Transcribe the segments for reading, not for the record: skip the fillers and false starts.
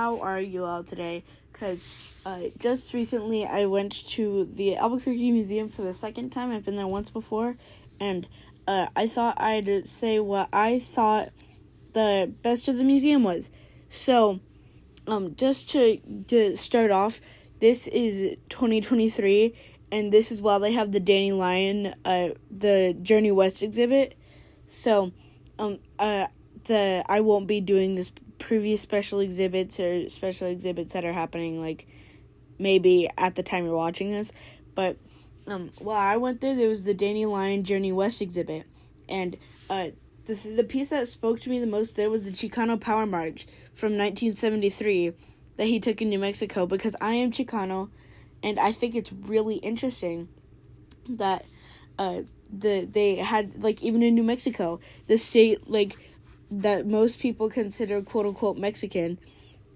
how are you all today? Because just recently I went to the Albuquerque Museum for the second time. I've been there once before, and I thought I'd say what I thought the best of the museum was. So, just to start off, this is 2023, and this is while they have the dandelion, the Journey West exhibit. So, I won't be doing this previous special exhibits or special exhibits that are happening, like, maybe at the time you're watching this. But, while I went there was the Dandelion Journey West exhibit. And, the piece that spoke to me the most there was the Chicano Power March from 1973 that he took in New Mexico, because I am Chicano, and I think it's really interesting that, they had, like, even in New Mexico, the state, like, that most people consider quote-unquote Mexican,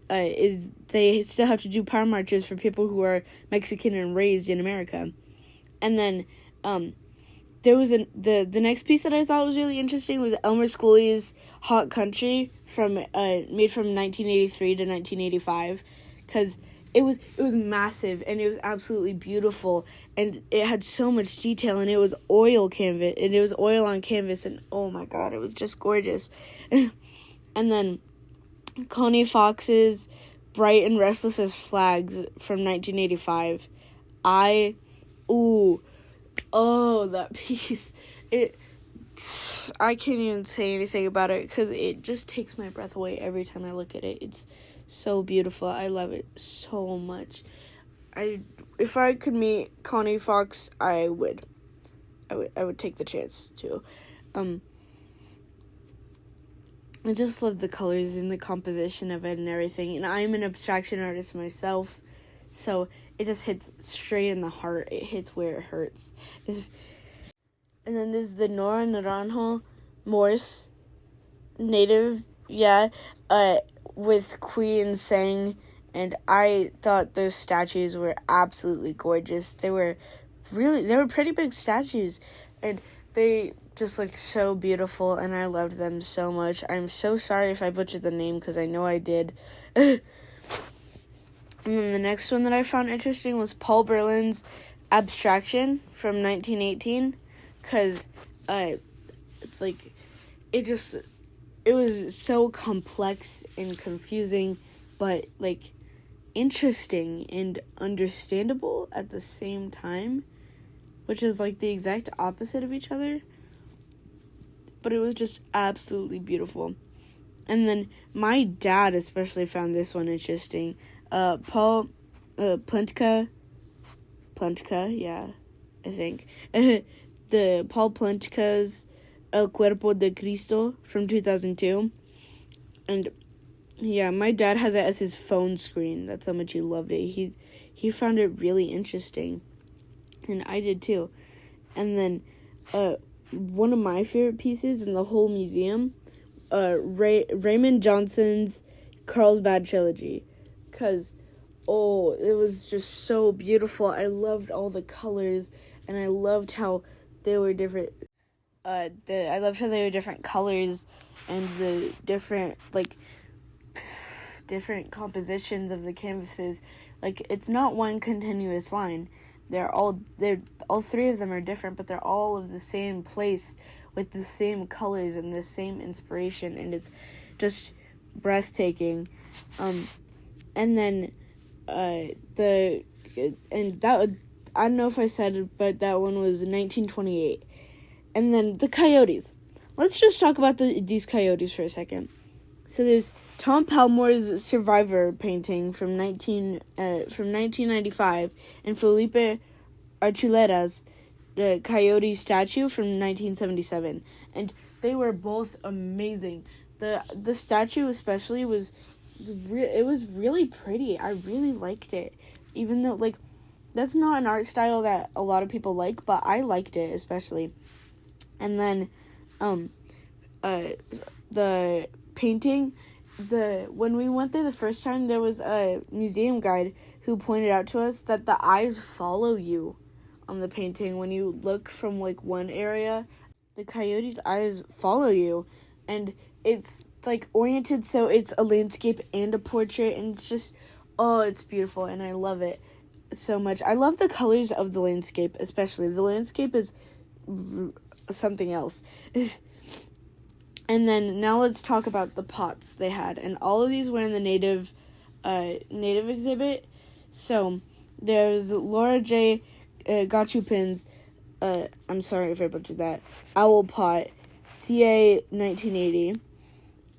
is they still have to do power marches for people who are Mexican and raised in America. And then, there was the next piece that I thought was really interesting was Elmer Schooley's Hot Country made from 1983 to 1985, because it was massive, and it was absolutely beautiful, and it had so much detail, and it was oil on canvas, and oh my god, it was just gorgeous. And then Connie Fox's Bright and Restless as Flags from 1985. That piece. I can't even say anything about it, because it just takes my breath away every time I look at it. It's so beautiful. I love it so much. If I could meet Connie Fox, I would take the chance to. I just love the colors and the composition of it and everything. And I'm an abstraction artist myself, so it just hits straight in the heart. It hits where it hurts. And then there's the Nora Naranjo Morse native, with Queen Sang, and I thought those statues were absolutely gorgeous. They were pretty big statues, and they just looked so beautiful, and I loved them so much. I'm so sorry if I butchered the name, because I know I did. And then the next one that I found interesting was Paul Berlin's Abstraction from 1918, because it's like, it was so complex and confusing, but, like, interesting and understandable at the same time, which is, like, the exact opposite of each other. But it was just absolutely beautiful. And then my dad especially found this one interesting. Paul Pluntka, I think. The Paul Plunchka's El Cuerpo de Cristo from 2002. And, my dad has it as his phone screen. That's how much he loved it. He found it really interesting. And I did too. And then, one of my favorite pieces in the whole museum, Raymond Johnson's Carlsbad Trilogy, because, it was just so beautiful. I loved all the colors, and I loved how they were different. I loved how they were different colors, and the different compositions of the canvases. Like, it's not one continuous line. All three of them are different, but they're all of the same place with the same colors and the same inspiration, and it's just breathtaking. And then I don't know if I said it, but that one was 1928. And then the coyotes. Let's just talk about these coyotes for a second. So there's Tom Palmore's Survivor painting from 1995, and Felipe Archuleta's the coyote statue from 1977, and they were both amazing. The statue especially was really pretty. I really liked it, even though, like, that's not an art style that a lot of people like, but I liked it especially. And then the painting, when we went there the first time, there was a museum guide who pointed out to us that the eyes follow you on the painting. When you look from, like, one area, the coyote's eyes follow you, and it's like oriented, so it's a landscape and a portrait, and it's just, oh, it's beautiful, and I love it so much. I love the colors of the landscape, especially. The landscape is something else. And then now let's talk about the pots they had, and all of these were in the native exhibit. So there's Laura J. Gachupin's, I'm sorry if I butchered that, owl pot, CA 1980.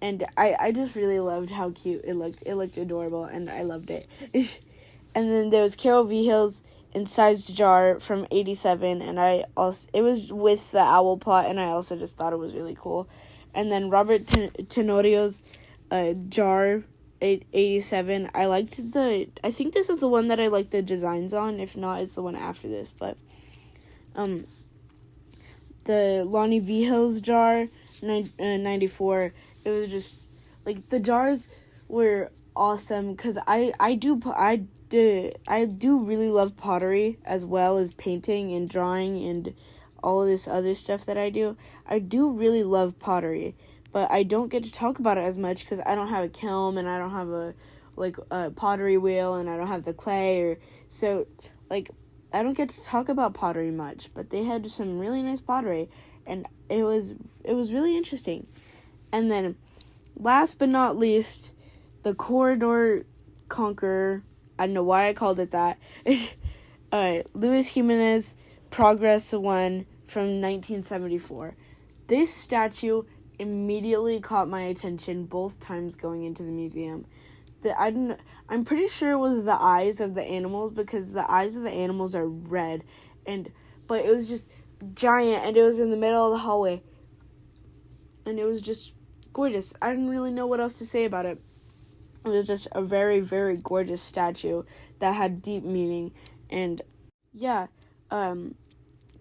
And I just really loved how cute it looked. It looked adorable, and I loved it. And then there was Carol V. Hill's incised jar from 87, and it was with the owl pot, and I also just thought it was really cool. And then Robert Tenorio's jar 87. I think this is the one that I like the designs on. If not, it's the one after this. But the Lonnie V. Hill's jar 94. It was just like the jars were awesome because I do really love pottery as well as painting and drawing and all of this other stuff that I do. I do really love pottery, but I don't get to talk about it as much because I don't have a kiln and I don't have a pottery wheel and I don't have the clay so I don't get to talk about pottery much. But they had some really nice pottery, and it was really interesting. And then, last but not least, the Corridor Conqueror. I don't know why I called it that. Luis Jimenez Progress 1 from 1974. This statue immediately caught my attention both times going into the museum. I'm pretty sure it was the eyes of the animals because the eyes of the animals are red, but it was just giant, and it was in the middle of the hallway, and it was just gorgeous. I didn't really know what else to say about it. It was just a very, very gorgeous statue that had deep meaning, and yeah,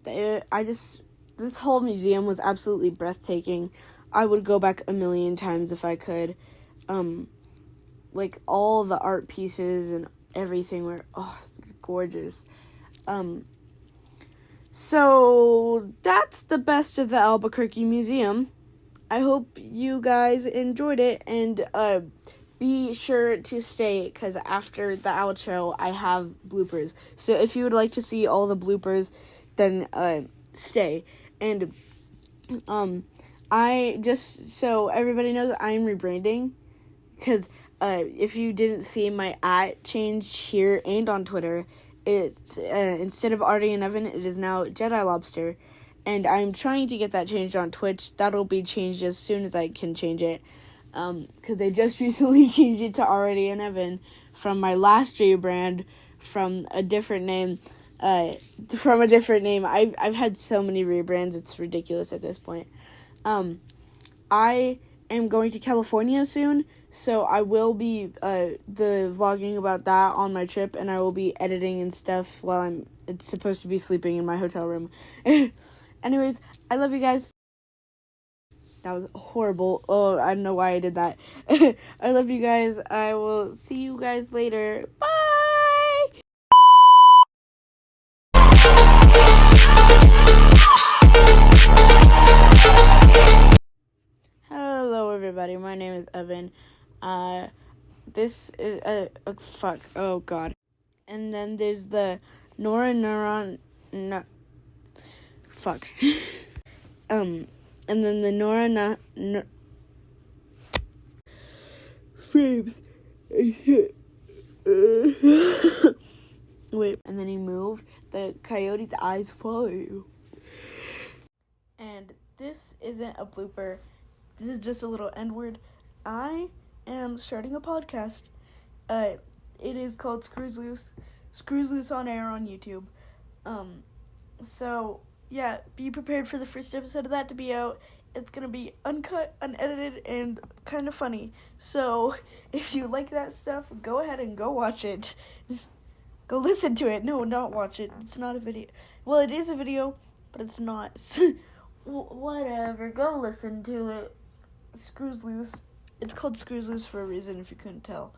this whole museum was absolutely breathtaking. I would go back a million times if I could. All the art pieces and everything were gorgeous. So that's the best of the Albuquerque Museum. I hope you guys enjoyed it, and be sure to stay, because after the outro, I have bloopers. So if you would like to see all the bloopers, then stay. And so everybody knows I'm rebranding, because if you didn't see my changed here and on Twitter, it's instead of Artie and Evan, it is now jedilobster. And I'm trying to get that changed on Twitch. That'll be changed as soon as I can change it. Because they just recently changed it to Artie and Evan from my last rebrand from a different name. I've had so many rebrands, it's ridiculous at this point. I am going to California soon, so I will be the vlogging about that on my trip, and I will be editing and stuff while it's supposed to be sleeping in my hotel room. Anyways, I love you guys. That was horrible. Oh, I don't know why I did that. I love you guys. I will see you guys later. Bye! Hello, everybody. My name is Evan. This is fuck. Oh, God. And then there's the fuck. And then the frames. Wait, and then he moved. The coyote's eyes follow you. And this isn't a blooper. This is just a little N-word. I am starting a podcast. It is called Screws Loose on Air on YouTube. So yeah, be prepared for the first episode of that to be out. It's going to be uncut, unedited, and kind of funny. So if you like that stuff, go ahead and go watch it. Go listen to it. No, not watch it. It's not a video. Well, it is a video, but it's not. Whatever. Go listen to it. Screws Loose. It's called Screws Loose for a reason, if you couldn't tell.